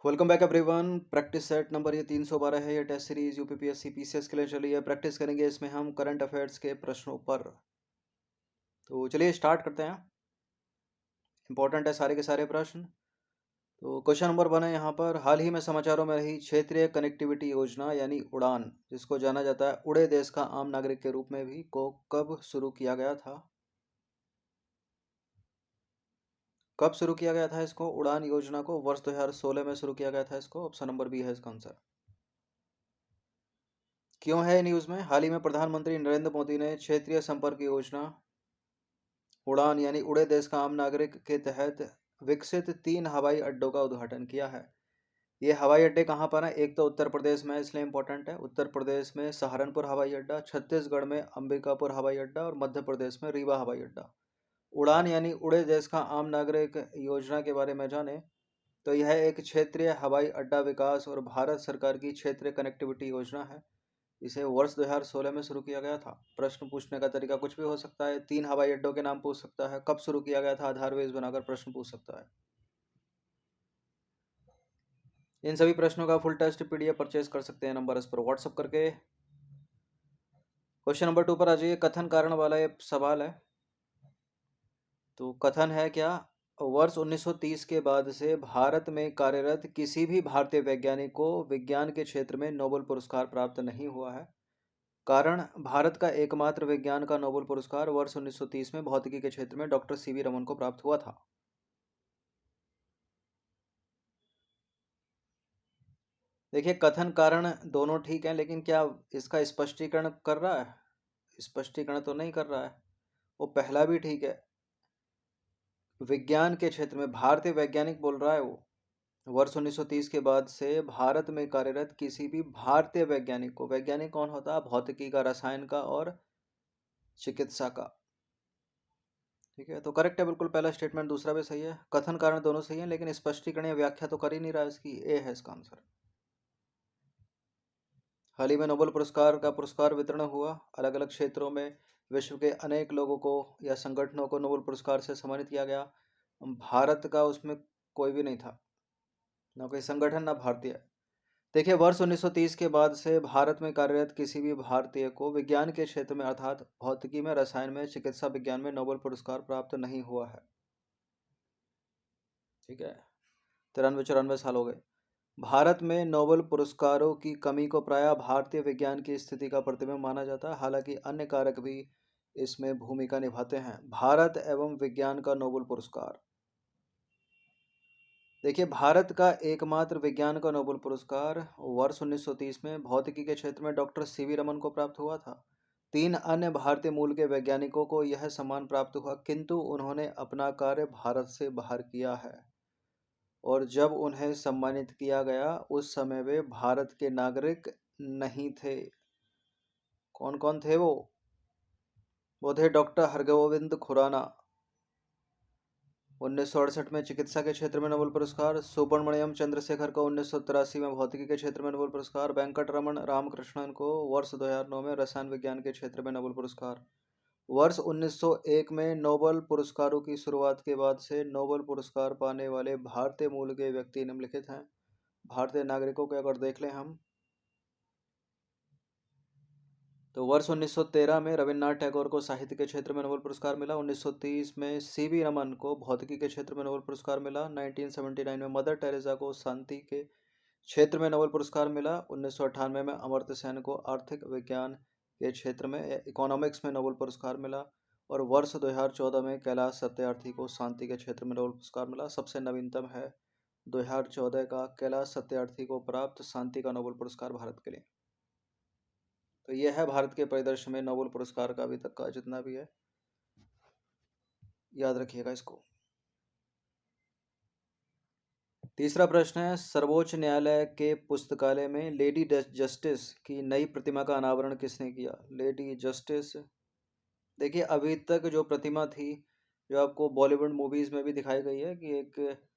Welcome back everyone. Practice set number ये 312 है। ये टेस्ट सीरीज यूपीपीएससी पीसीएस के लिए चली है। प्रैक्टिस करेंगे इसमें हम करंट अफेयर्स के प्रश्नों पर। तो चलिए स्टार्ट करते हैं। इंपॉर्टेंट है सारे के सारे प्रश्न। तो क्वेश्चन नंबर 1 है यहाँ पर, हाल ही में समाचारों में रही क्षेत्रीय कनेक्टिविटी योजना यानी उड़ान, जिसको जाना जाता है उड़े देश का आम नागरिक के रूप में भी, को कब शुरू किया गया था? कब शुरू किया गया था इसको? उड़ान योजना को वर्ष 2016 में शुरू किया गया था इसको। ऑप्शन नंबर बी है इसका आंसर। क्यों है न्यूज़ में? हाल ही में प्रधानमंत्री नरेंद्र मोदी ने क्षेत्रीय संपर्क योजना उड़ान यानी उड़े देश का आम नागरिक के तहत विकसित 3 हवाई अड्डों का उद्घाटन किया है। ये हवाई अड्डे कहाँ पर हैं? एक तो उत्तर प्रदेश में है, इसलिए इंपॉर्टेंट है। उत्तर प्रदेश में सहारनपुर हवाई अड्डा, छत्तीसगढ़ में अंबिकापुर हवाई अड्डा और मध्य प्रदेश में रीवा हवाई अड्डा। उड़ान यानी उड़े देश का आम नागरिक योजना के बारे में जाने तो यह एक क्षेत्रीय हवाई अड्डा विकास और भारत सरकार की क्षेत्रीय कनेक्टिविटी योजना है। इसे वर्ष 2016 में शुरू किया गया था। प्रश्न पूछने का तरीका कुछ भी हो सकता है। 3 हवाई अड्डों के नाम पूछ सकता है, कब शुरू किया गया था, आधार बेस बनाकर प्रश्न पूछ सकता है। इन सभी प्रश्नों का फुल टेस्ट पीडीएफ परचेज कर सकते हैं नंबर इस पर व्हाट्सअप करके। क्वेश्चन नंबर 2 पर आ जाइए। कथन कारण वाला ये सवाल है। तो कथन है क्या? वर्ष 1930 के बाद से भारत में कार्यरत किसी भी भारतीय वैज्ञानिक को विज्ञान के क्षेत्र में नोबेल पुरस्कार प्राप्त नहीं हुआ है। कारण, भारत का एकमात्र विज्ञान का नोबेल पुरस्कार वर्ष 1930 में भौतिकी के क्षेत्र में डॉक्टर सीवी रमन को प्राप्त हुआ था। देखिए, कथन कारण दोनों ठीक है, लेकिन क्या इसका स्पष्टीकरण कर रहा है? स्पष्टीकरण तो नहीं कर रहा है। वो पहला भी ठीक है। विज्ञान के क्षेत्र में भारतीय वैज्ञानिक बोल रहा है वो। वर्ष 1930 के बाद से भारत में कार्यरत किसी भी भारतीय वैज्ञानिक को, वैज्ञानिक कौन होता है? भौतिकी का, रसायन का और चिकित्सा का। ठीक है, तो करेक्ट है बिल्कुल पहला स्टेटमेंट। दूसरा भी सही है। कथन कारण दोनों सही है, लेकिन स्पष्टीकरण या व्याख्या तो कर ही नहीं रहा इसकी। ए है इसका आंसर। हाल ही में नोबेल पुरस्कार का पुरस्कार वितरण हुआ। अलग अलग क्षेत्रों में विश्व के अनेक लोगों को या संगठनों को नोबेल पुरस्कार से सम्मानित किया गया। भारत का उसमें कोई भी नहीं था, ना कोई संगठन ना भारतीय। देखिए, वर्ष 1930 के बाद से भारत में कार्यरत किसी भी भारतीय को विज्ञान के क्षेत्र में अर्थात भौतिकी में, रसायन में, चिकित्सा विज्ञान में नोबेल पुरस्कार प्राप्त नहीं हुआ है। ठीक है, 93-94 साल हो गए। भारत में नोबेल पुरस्कारों की कमी को प्रायः भारतीय विज्ञान की स्थिति का प्रतिबिंब माना जाता है, हालांकि अन्य कारक भी इसमें भूमिका निभाते हैं। भारत एवं विज्ञान का नोबेल पुरस्कार। देखिए, भारत का एकमात्र विज्ञान का नोबेल पुरस्कार वर्ष 1930 में भौतिकी के क्षेत्र में डॉक्टर सीवी रमन को प्राप्त हुआ था। 3 अन्य भारतीय मूल के वैज्ञानिकों को यह सम्मान प्राप्त हुआ, किंतु उन्होंने अपना कार्य भारत से बाहर किया है। और जब उन्हें सम्मानित किया गया उस समय वे भारत के नागरिक नहीं थे। कौन कौन थे वो थे डॉक्टर हरगोविंद खुराना, 1968 में चिकित्सा के क्षेत्र में नोबेल पुरस्कार। सुब्रमण्यम चंद्रशेखर को 1983 में भौतिकी के क्षेत्र में नोबेल पुरस्कार। वेंकट रमन रामकृष्णन को वर्ष 2009 में रसायन विज्ञान के क्षेत्र में नोबेल पुरस्कार। वर्ष 1901 में नोबेल पुरस्कारों की शुरुआत के बाद से नोबेल पुरस्कार पाने वाले भारतीय मूल के व्यक्ति निम्नलिखित हैं। भारतीय नागरिकों के अगर देख लें हम, तो वर्ष 1913 में रविन्द्रनाथ टैगोर को साहित्य के क्षेत्र में नोबेल पुरस्कार मिला। 1930 में सीवी रमन को भौतिकी के क्षेत्र में नोबेल पुरस्कार मिला। 1979 में मदर टेरेसा को शांति के क्षेत्र में नोबेल पुरस्कार मिला। 1998 में अमर्त्य सेन को आर्थिक विज्ञान के क्षेत्र में, इकोनॉमिक्स में नोबेल पुरस्कार मिला। और वर्ष 2014 में कैलाश सत्यार्थी को शांति के क्षेत्र में नोबेल पुरस्कार मिला। सबसे नवीनतम है 2014 का कैलाश सत्यार्थी को प्राप्त शांति का नोबेल पुरस्कार भारत के लिए। तो यह है भारत के परिदृश्य में नोबेल पुरस्कार का अभी तक का जितना भी है, याद रखिएगा इसको। तीसरा प्रश्न है, सर्वोच्च न्यायालय के पुस्तकालय में लेडी जस्टिस की नई प्रतिमा का अनावरण किसने किया? लेडी जस्टिस, देखिए अभी तक जो प्रतिमा थी, जो आपको बॉलीवुड मूवीज में भी दिखाई गई है, कि एक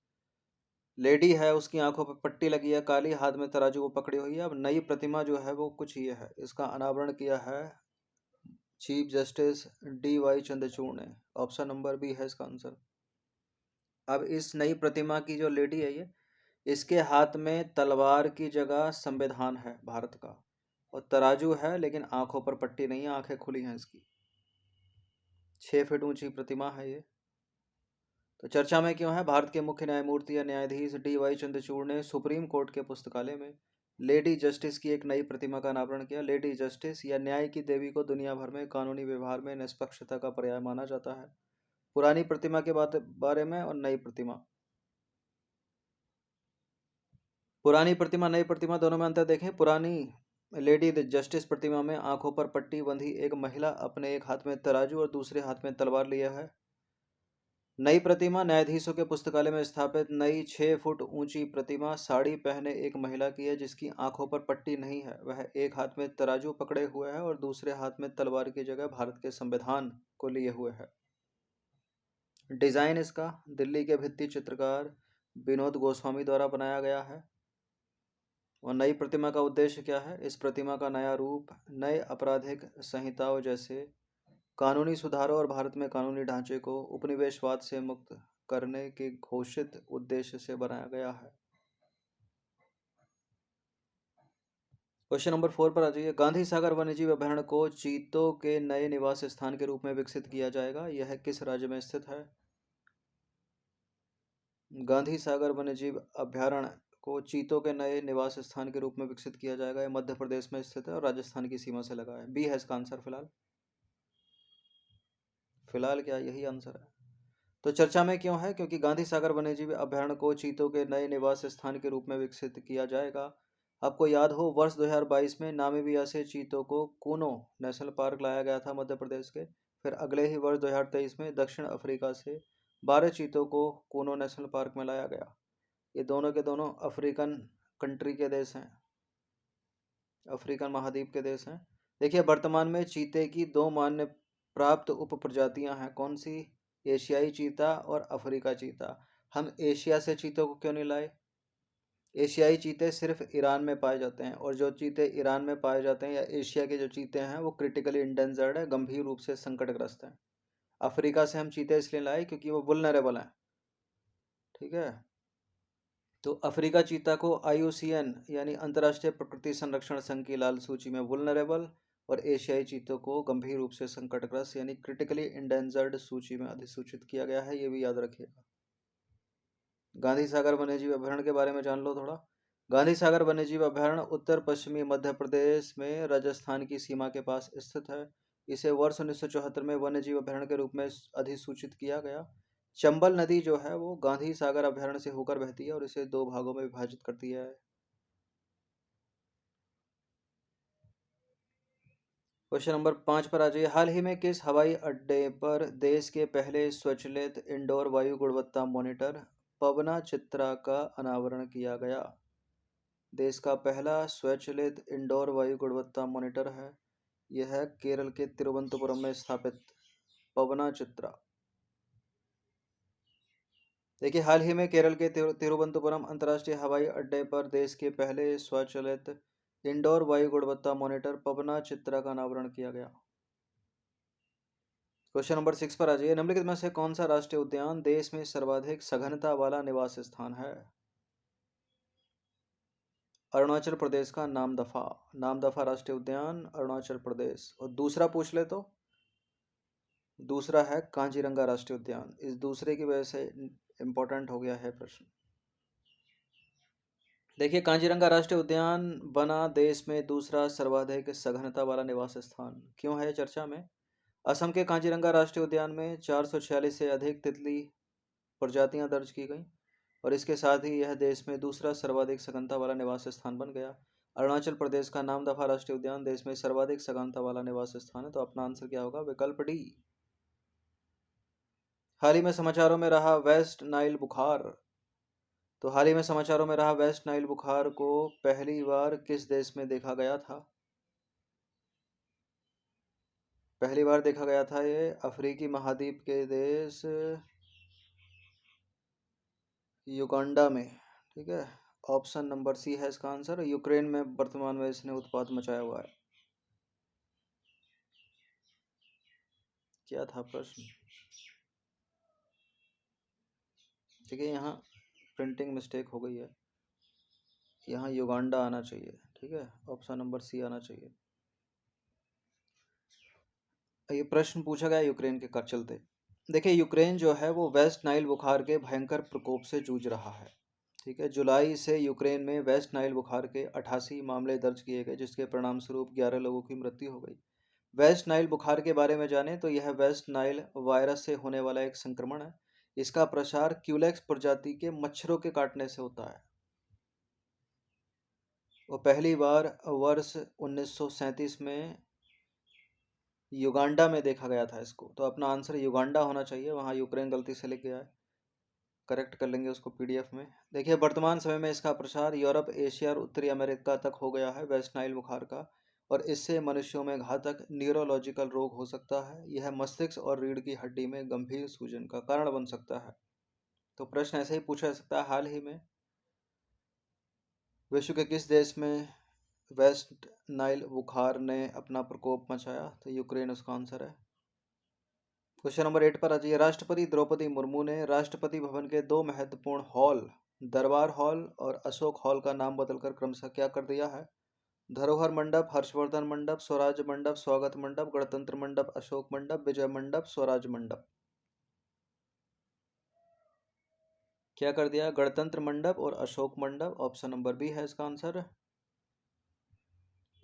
लेडी है, उसकी आंखों पर पट्टी लगी है काली, हाथ में तराजू को पकड़ी हुई है। अब नई प्रतिमा जो है वो कुछ ये है। इसका अनावरण किया है चीफ जस्टिस DY चंद्रचूड़ ने। ऑप्शन नंबर बी है इसका आंसर। अब इस नई प्रतिमा की जो लेडी है, इसके हाथ में तलवार की जगह संविधान है भारत का, और तराजू है लेकिन आंखों पर पट्टी नहीं है, आंखें खुली हैं इसकी। 6 फीट ऊंची प्रतिमा है ये। तो चर्चा में क्यों है? भारत के मुख्य न्यायमूर्ति या न्यायाधीश DY चंद्रचूड़ ने सुप्रीम कोर्ट के पुस्तकालय में लेडी जस्टिस की एक नई प्रतिमा का अनावरण किया। लेडी जस्टिस या न्याय की देवी को दुनिया भर में कानूनी व्यवहार में निष्पक्षता का पर्याय माना जाता है। पुरानी प्रतिमा के बारे में और नई प्रतिमा। पुरानी प्रतिमा नई प्रतिमा दोनों में अंतर देखें। पुरानी लेडी जस्टिस प्रतिमा में आंखों पर पट्टी बंधी एक महिला अपने एक हाथ में तराजू और दूसरे हाथ में तलवार लिया है। नई प्रतिमा न्यायाधीशों के पुस्तकालय में स्थापित नई 6 फुट ऊंची प्रतिमा साड़ी पहने एक महिला की है, जिसकी आंखों पर पट्टी नहीं है। वह एक हाथ में तराजू पकड़े हुए है और दूसरे हाथ में तलवार की जगह भारत के संविधान को लिए हुए है। डिजाइन इसका दिल्ली के भित्ति चित्रकार विनोद गोस्वामी द्वारा बनाया गया है। और नई प्रतिमा का उद्देश्य क्या है? इस प्रतिमा का नया रूप नए आपराधिक संहिताओं जैसे कानूनी सुधारों और भारत में कानूनी ढांचे को उपनिवेशवाद से मुक्त करने के घोषित उद्देश्य से बनाया गया है। क्वेश्चन नंबर 4 पर आ जाइए। गांधी सागर वन्यजीव अभयारण्य को चीतों के नए निवास स्थान के रूप में विकसित किया जाएगा। यह किस राज्य में स्थित है? गांधी सागर वन्यजीव अभयारण्य को चीतों के नए निवास स्थान के रूप में विकसित किया जाएगा। यह मध्य प्रदेश में स्थित है और राजस्थान की सीमा से लगा है। बी है इसका आंसर। फिलहाल क्या यही आंसर है? तो चर्चा में क्यों है? क्योंकि गांधी सागर वन्यजीव अभयारण्य को चीतों के नए निवास स्थान के रूप में विकसित किया जाएगा। आपको याद हो वर्ष 2022 में नामीबिया से चीतों को कूनो नेशनल पार्क लाया गया था मध्य प्रदेश के। फिर अगले ही वर्ष 2023 में दक्षिण अफ्रीका से 12 चीतों को कूनो नेशनल पार्क में लाया गया। ये दोनों के दोनों अफ्रीकन कंट्री के देश हैं, अफ्रीकन महाद्वीप के देश हैं। देखिए वर्तमान में चीते की दो मान्य प्राप्त उप प्रजातियां हैं। कौन सी? एशियाई चीता और अफ्रीका चीता। हम एशिया से चीतों को क्यों नहीं लाए? एशियाई चीते सिर्फ ईरान में पाए जाते हैं, और जो चीते ईरान में पाए जाते हैं या एशिया के जो चीते हैं वो क्रिटिकली इंडेंजर्ड है, गंभीर रूप से संकटग्रस्त हैं। अफ्रीका से हम चीते इसलिए लाए क्योंकि वो वुल्नरेबल हैं। ठीक है। तो अफ्रीका चीता को IUCN यानी अंतर्राष्ट्रीय प्रकृति संरक्षण संघ की लाल सूची में वुल्नरेबल, और एशियाई चीतों को गंभीर रूप से संकटग्रस्त यानी क्रिटिकली इंडेंजर्ड सूची में अधिसूचित किया गया है। ये भी याद रखिएगा। गांधी सागर वन्यजीव अभयारण्य के बारे में जान लो थोड़ा। गांधी सागर वन्यजीव अभयारण्य उत्तर पश्चिमी मध्य प्रदेश में राजस्थान की सीमा के पास स्थित है। इसे वर्ष 1974 में वन्यजीव अभयारण्य के रूप में अधिसूचित किया गया। चंबल नदी जो है वो गांधी सागर अभयारण्य से होकर बहती है और इसे दो भागों में विभाजित करती है। क्वेश्चन नंबर 5 पर आ जाइए। हाल ही में किस हवाई अड्डे पर देश के पहले स्वचालित इंडोर वायु गुणवत्ता मॉनिटर पवना चित्रा का अनावरण किया गया? देश का पहला स्वचालित इंडोर वायु गुणवत्ता मॉनिटर है। यह है केरल के तिरुवनंतपुरम में स्थापित पवना चित्रा। देखिए हाल ही में केरल के तिरुवनंतपुरम अंतर्राष्ट्रीय हवाई अड्डे पर देश के पहले स्वचालित इंडोर वायु गुणवत्ता मॉनिटर पवना चित्रा का अनावरण किया गया। क्वेश्चन नंबर 6 पर आ जाइए। निम्नलिखित में से कौन सा राष्ट्रीय उद्यान देश में सर्वाधिक सघनता वाला निवास स्थान है? अरुणाचल प्रदेश का नामदफा। नामदफा राष्ट्रीय उद्यान अरुणाचल प्रदेश। और दूसरा पूछ ले तो दूसरा है कांजीरंगा राष्ट्रीय उद्यान। इस दूसरे की वजह से इंपॉर्टेंट हो गया है प्रश्न। देखिए कांजीरंगा राष्ट्रीय उद्यान बना देश में दूसरा सर्वाधिक सघनता वाला निवास स्थान। क्यों है चर्चा में? असम के कांजीरंगा राष्ट्रीय उद्यान में 446 से अधिक तितली प्रजातियां दर्ज की गई, और इसके साथ ही यह देश में दूसरा सर्वाधिक सघनता वाला निवास स्थान बन गया। अरुणाचल प्रदेश का नामदफा राष्ट्रीय उद्यान देश में सर्वाधिक सघनता वाला निवास स्थान है। तो अपना आंसर क्या होगा? विकल्प डी। हाल ही में समाचारों में रहा वेस्ट नाइल बुखार। तो हाल ही में समाचारों में रहा वेस्ट नाइल बुखार को पहली बार किस देश में देखा गया था? पहली बार देखा गया था ये अफ्रीकी महाद्वीप के देश युगांडा में। ठीक है। ऑप्शन नंबर सी है इसका आंसर। यूक्रेन में वर्तमान में इसने उत्पात मचाया हुआ है। क्या था प्रश्न? ठीक है, यहाँ प्रिंटिंग मिस्टेक हो गई है। यहाँ युगांडा आना चाहिए। ठीक है, ऑप्शन नंबर सी आना चाहिए। ये प्रश्न पूछा गया यूक्रेन के कर चलते। देखिए, यूक्रेन जो है वो वेस्ट नाइल बुखार के भयंकर प्रकोप से जूझ रहा है। ठीक है, जुलाई से यूक्रेन में वेस्ट नाइल बुखार के 88 मामले दर्ज किए गए, जिसके परिणाम स्वरूप 11 लोगों की मृत्यु हो गई। वेस्ट नाइल बुखार के बारे में जानें तो यह वेस्ट नाइल वायरस से होने वाला एक संक्रमण है। इसका प्रसार क्यूलेक्स प्रजाति के मच्छरों के काटने से होता है। वो पहली बार वर्ष 1937 में युगांडा में देखा गया था इसको, तो अपना आंसर युगांडा होना चाहिए। वहाँ यूक्रेन गलती से लिख गया है, करेक्ट कर लेंगे उसको पीडीएफ में। देखिए, वर्तमान समय में इसका प्रसार यूरोप, एशिया और उत्तरी अमेरिका तक हो गया है वेस्ट नाइल बुखार का, और इससे मनुष्यों में घातक न्यूरोलॉजिकल रोग हो सकता है। यह मस्तिष्क और रीढ़ की हड्डी में गंभीर सूजन का कारण बन सकता है। तो प्रश्न ऐसे ही पूछा जा सकता है, हाल ही में विश्व के किस देश में वेस्ट नाइल बुखार ने अपना प्रकोप मचाया? तो यूक्रेन उसका आंसर है। क्वेश्चन नंबर 8 पर आ जाइए। राष्ट्रपति द्रौपदी मुर्मू ने राष्ट्रपति भवन के दो महत्वपूर्ण हॉल, दरबार हॉल और अशोक हॉल का नाम बदलकर क्रमशः क्या कर दिया है? धरोहर मंडप, हर्षवर्धन मंडप, स्वराज मंडप, स्वागत मंडप, गणतंत्र मंडप, अशोक मंडप, विजय मंडप, स्वराज मंडप। क्या कर दिया? गणतंत्र मंडप और अशोक मंडप। ऑप्शन नंबर बी है इसका आंसर।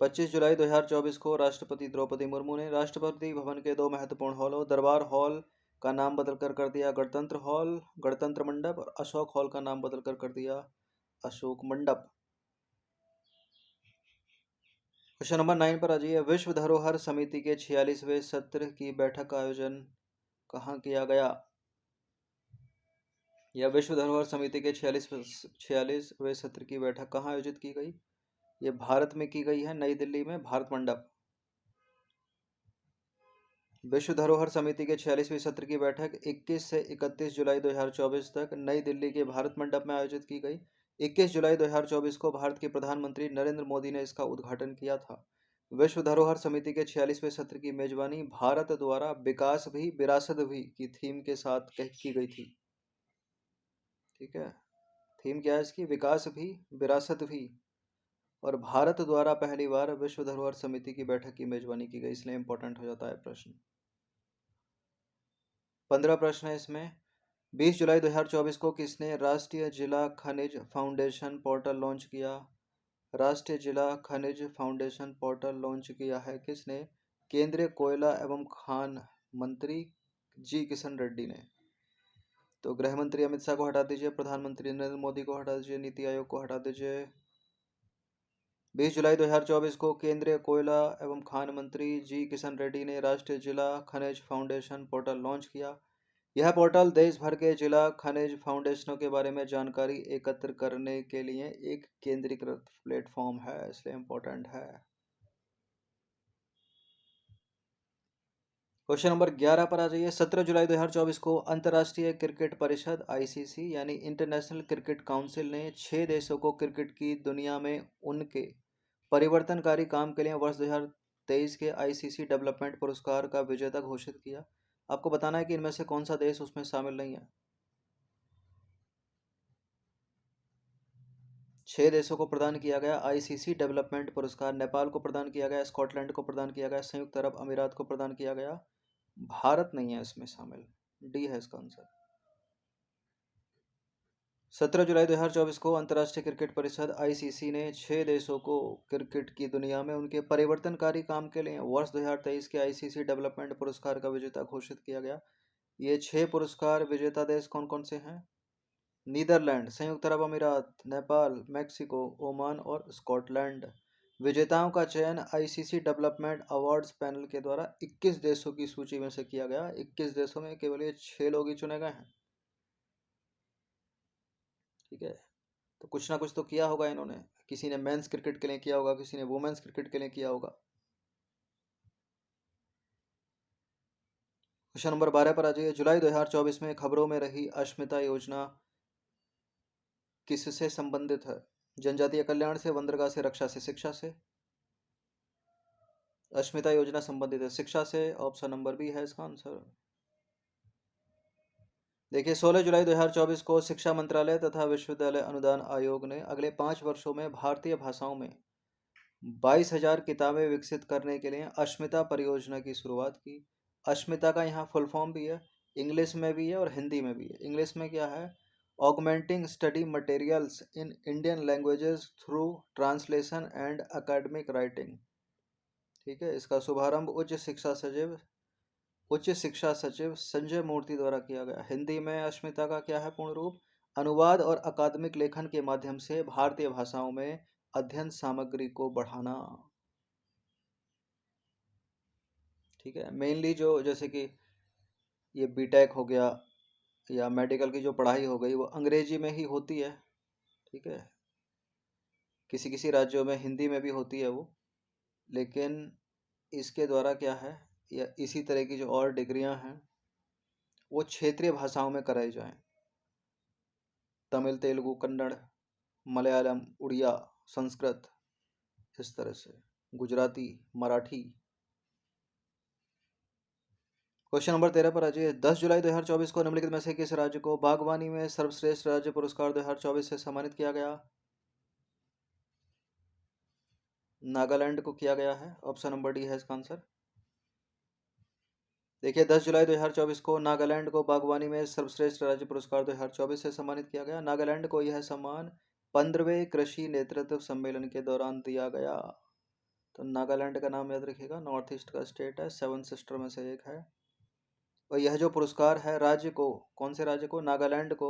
25 जुलाई 2024 को राष्ट्रपति द्रौपदी मुर्मू ने राष्ट्रपति भवन के दो महत्वपूर्ण हॉलों, दरबार हॉल का नाम बदलकर कर दिया गणतंत्र हॉल, गणतंत्र मंडप, और अशोक हॉल का नाम बदलकर कर दिया अशोक मंडप। क्वेश्चन नंबर 9 पर आ जाइए। विश्व धरोहर समिति के 46वें सत्र की बैठक का आयोजन कहाँ किया गया? या विश्व धरोहर समिति के 46वें सत्र की बैठक कहाँ आयोजित की गई? ये भारत में की गई है, नई दिल्ली में, भारत मंडप। विश्व धरोहर समिति के 46वीं सत्र की बैठक 21 से 31 जुलाई 2024 तक नई दिल्ली के भारत मंडप में आयोजित की गई। 21 जुलाई 2024 को भारत के प्रधानमंत्री नरेंद्र मोदी ने इसका उद्घाटन किया था। विश्व धरोहर समिति के 46वें सत्र की मेजबानी भारत द्वारा विकास भी विरासत भी की थीम के साथ की गई थी। ठीक है, थीम क्या है इसकी? विकास भी विरासत भी, और भारत द्वारा पहली बार विश्व धरोहर समिति की बैठक की मेजबानी की गई, इसलिए इंपॉर्टेंट हो जाता है प्रश्न। 15 प्रश्न है इसमें। 20 जुलाई 2024 को किसने राष्ट्रीय जिला खनिज फाउंडेशन पोर्टल लॉन्च किया? राष्ट्रीय जिला खनिज फाउंडेशन पोर्टल लॉन्च किया है किसने? केंद्रीय कोयला एवं खान मंत्री जी किशन रेड्डी ने। तो गृह मंत्री अमित शाह को हटा दीजिए, प्रधानमंत्री नरेंद्र मोदी को हटा दीजिए, नीति आयोग को हटा दीजिए। 20 जुलाई 2024 को केंद्रीय कोयला एवं खान मंत्री जी किशन रेड्डी ने राष्ट्रीय जिला खनिज फाउंडेशन पोर्टल लॉन्च किया। यह पोर्टल देश भर के जिला खनिज फाउंडेशनों के बारे में जानकारी एकत्र करने के लिए एक केंद्रीकृत प्लेटफॉर्म है, इसलिए इम्पोर्टेंट है। क्वेश्चन नंबर 11 पर आ जाइए। 17 जुलाई 2024 को अंतर्राष्ट्रीय क्रिकेट परिषद आईसीसी यानी इंटरनेशनल क्रिकेट काउंसिल ने 6 देशों को क्रिकेट की दुनिया में उनके परिवर्तनकारी काम के लिए वर्ष 2023 के आईसीसी डेवलपमेंट पुरस्कार का विजेता घोषित किया। आपको बताना है कि इनमें से कौन सा देश उसमें शामिल नहीं है। 6 देशों को प्रदान किया गया आईसीसी डेवलपमेंट पुरस्कार। नेपाल को प्रदान किया गया, स्कॉटलैंड को प्रदान किया गया, संयुक्त अरब अमीरात को प्रदान किया गया, भारत नहीं है इसमें शामिल। डी है इसका आंसर। 17 जुलाई 2024 को अंतर्राष्ट्रीय क्रिकेट परिषद आईसीसी ने 6 देशों को क्रिकेट की दुनिया में उनके परिवर्तनकारी काम के लिए वर्ष 2023 के आईसीसी डेवलपमेंट पुरस्कार का विजेता घोषित किया गया। ये 6 पुरस्कार विजेता देश कौन कौन से हैं? नीदरलैंड, संयुक्त अरब अमीरात, नेपाल, मैक्सिको, ओमान और स्कॉटलैंड। विजेताओं का चयन आईसीसी डेवलपमेंट अवार्ड्स पैनल के द्वारा 21 देशों की सूची में से किया गया। 21 देशों में केवल ये 6 लोग ही चुने गए हैं। ठीक है, तो कुछ ना कुछ तो किया होगा इन्होंने। किसी ने मेंस क्रिकेट के लिए किया होगा, किसी ने वुमेन्स क्रिकेट के लिए किया होगा। क्वेश्चन नंबर 12 पर आ जाइए। जुलाई 2024 में खबरों में रही अस्मिता योजना किससे संबंधित है? जनजातीय कल्याण से, बंदरगाह से, रक्षा से, शिक्षा से? अस्मिता योजना संबंधित है शिक्षा से। ऑप्शन नंबर बी है इसका आंसर। देखिए 16 जुलाई 2024 को शिक्षा मंत्रालय तथा विश्वविद्यालय अनुदान आयोग ने अगले 5 वर्षों में भारतीय भाषाओं में 22,000 किताबें विकसित करने के लिए अश्मिता परियोजना की शुरुआत की। अश्मिता का यहाँ फुल फॉर्म भी है, इंग्लिश में भी है और हिंदी में भी है। इंग्लिश में क्या है? Augmenting study materials in Indian languages through translation and academic writing. ठीक है, इसका शुभारंभ उच्च शिक्षा सचिव संजय मूर्ति द्वारा किया गया। हिंदी में अश्मिता का क्या है पूर्ण रूप? अनुवाद और अकादमिक लेखन के माध्यम से भारतीय भाषाओं में अध्ययन सामग्री को बढ़ाना। ठीक है, मेनली जो जैसे कि ये बीटेक हो गया या मेडिकल की जो पढ़ाई हो गई वो अंग्रेजी में ही होती है। ठीक है, किसी किसी राज्यों में हिंदी में भी होती है वो, लेकिन इसके द्वारा क्या है, या इसी तरह की जो और डिग्रियां हैं वो क्षेत्रीय भाषाओं में कराई जाएं। तमिल, तेलुगु, कन्नड़, मलयालम, उड़िया, संस्कृत, इस तरह से गुजराती, मराठी। क्वेश्चन नंबर 13 पर आ जाइए। 10 जुलाई 2024 को निम्नलिखित में से किस राज्य को बागवानी में सर्वश्रेष्ठ राज्य पुरस्कार 2024 से सम्मानित किया गया? नागालैंड को किया गया है। ऑप्शन नंबर डी है इसका आंसर। देखिए 10 जुलाई 2024 को नागालैंड को बागवानी में सर्वश्रेष्ठ राज्य पुरस्कार 2024 से सम्मानित किया गया। नागालैंड को यह सम्मान 15वें कृषि नेतृत्व सम्मेलन के दौरान दिया गया। तो नागालैंड का नाम याद रखिएगा, नॉर्थ ईस्ट का स्टेट है, 7 सिस्टर में से एक है। और यह जो पुरस्कार है राज्य को, कौन से राज्य को? नागालैंड को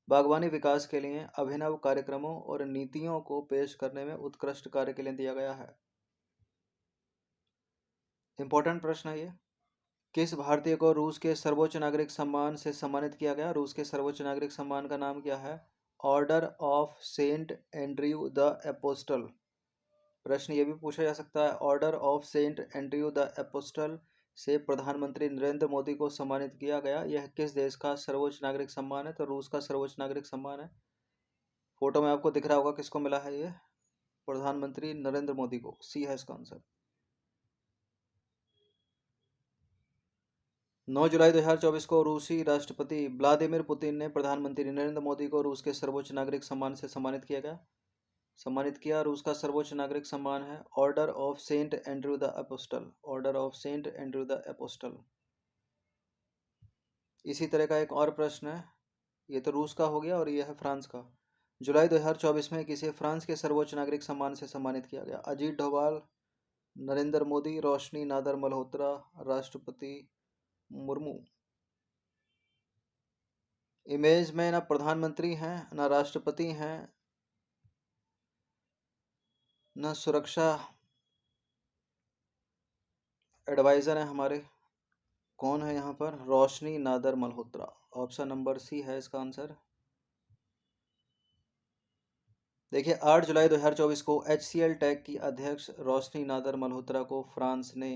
बागवानी विकास के लिए अभिनव कार्यक्रमों और नीतियों को पेश करने में उत्कृष्ट कार्य के लिए दिया गया है। इंपॉर्टेंट प्रश्न है ये। किस भारतीय को रूस के सर्वोच्च नागरिक सम्मान से सम्मानित किया गया? रूस के सर्वोच्च नागरिक सम्मान का नाम क्या है? Order of saint Andrew the apostle. प्रश्न ये भी पूछा जा सकता है, order of saint Andrew the apostle से प्रधानमंत्री नरेंद्र मोदी को सम्मानित किया गया। यह किस देश का सर्वोच्च नागरिक सम्मान है? तो रूस का सर्वोच्च नागरिक सम्मान है। फोटो में आपको दिख रहा होगा किसको मिला है ये? प्रधानमंत्री नरेंद्र मोदी को। सी है इसका आंसर। 9 जुलाई 2024 को रूसी राष्ट्रपति व्लादिमीर पुतिन ने प्रधानमंत्री नरेंद्र मोदी को रूस के सर्वोच्च नागरिक सम्मान से सम्मानित किया। रूस का सर्वोच्च नागरिक सम्मान है order of saint Andrew the apostle. Order of saint Andrew the apostle. इसी तरह का एक और प्रश्न है, ये तो रूस का हो गया और ये है फ्रांस का। जुलाई 2024 में किसे फ्रांस के सर्वोच्च नागरिक सम्मान से सम्मानित किया गया? अजीत डोभाल, नरेंद्र मोदी, रोशनी नादर मल्होत्रा, राष्ट्रपति मुर्मू। इमेज में ना प्रधानमंत्री हैं, ना राष्ट्रपति हैं, ना सुरक्षा एडवाइजर है हमारे। कौन है यहाँ पर? Roshni Nadar Malhotra. Option number C है इसका आंसर। देखिए 8 जुलाई 2024 को HCL टैग की अध्यक्ष रोशनी नादर मल्होत्रा को फ्रांस ने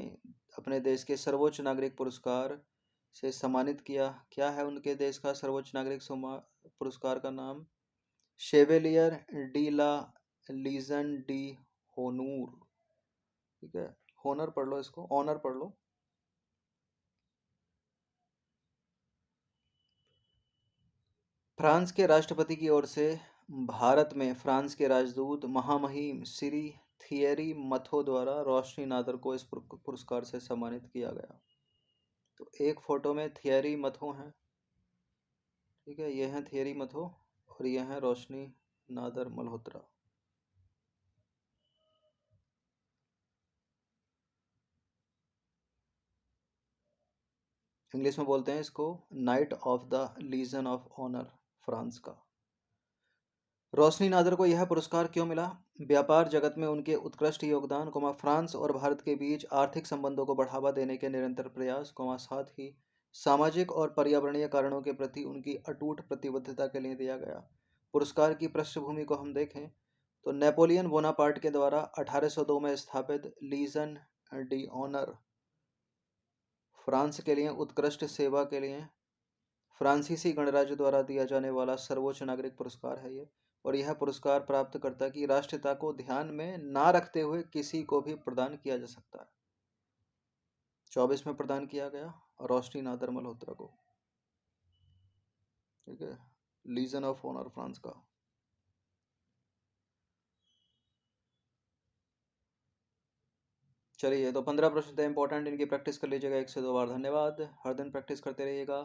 अपने देश के सर्वोच्च नागरिक पुरस्कार से सम्मानित किया। क्या है उनके देश का सर्वोच्च नागरिक पुरस्कार का नाम? शेवेलियर डी ला लीजन डी होनूर। ठीक है, होनर पढ़ लो इसको, ऑनर पढ़ लो। फ्रांस के राष्ट्रपति की ओर से भारत में फ्रांस के राजदूत महामहिम श्री थियरी मथो द्वारा रोशनी नादर को इस पुरस्कार से सम्मानित किया गया। तो एक फोटो में थियरी मथो हैं। ठीक है, ये हैं थियरी मथो और ये हैं रोशनी नादर मल्होत्रा। इंग्लिश में बोलते हैं इसको knight of the legion of honour, France का। रोशनी नादर को यह पुरस्कार क्यों मिला? व्यापार जगत में उनके उत्कृष्ट योगदान, फ्रांस और भारत के बीच आर्थिक संबंधों को बढ़ावा देने के निरंतर प्रयास, साथ ही सामाजिक और पर्यावरणीय कारणों के प्रति उनकी अटूट प्रतिबद्धता के लिए दिया गया। पुरस्कार की पृष्ठभूमि को हम देखें तो नेपोलियन बोनापार्ट के द्वारा 1802 में स्थापित लीजन डी ऑनर फ्रांस के लिए उत्कृष्ट सेवा के लिए फ्रांसीसी गणराज्य द्वारा दिया जाने वाला सर्वोच्च नागरिक पुरस्कार है ये। और यह पुरस्कार प्राप्तकर्ता की राष्ट्रीयता को ध्यान में ना रखते हुए किसी को भी प्रदान किया जा सकता है। 24 में प्रदान किया गया रोशनी नादर मल्होत्रा को। ठीक है, लीजन ऑफ ऑनर फ्रांस का। चलिए, तो 15 प्रश्न थे इंपॉर्टेंट, इनकी प्रैक्टिस कर लीजिएगा 1 से 2 बार। धन्यवाद, हर दिन प्रैक्टिस करते रहिएगा।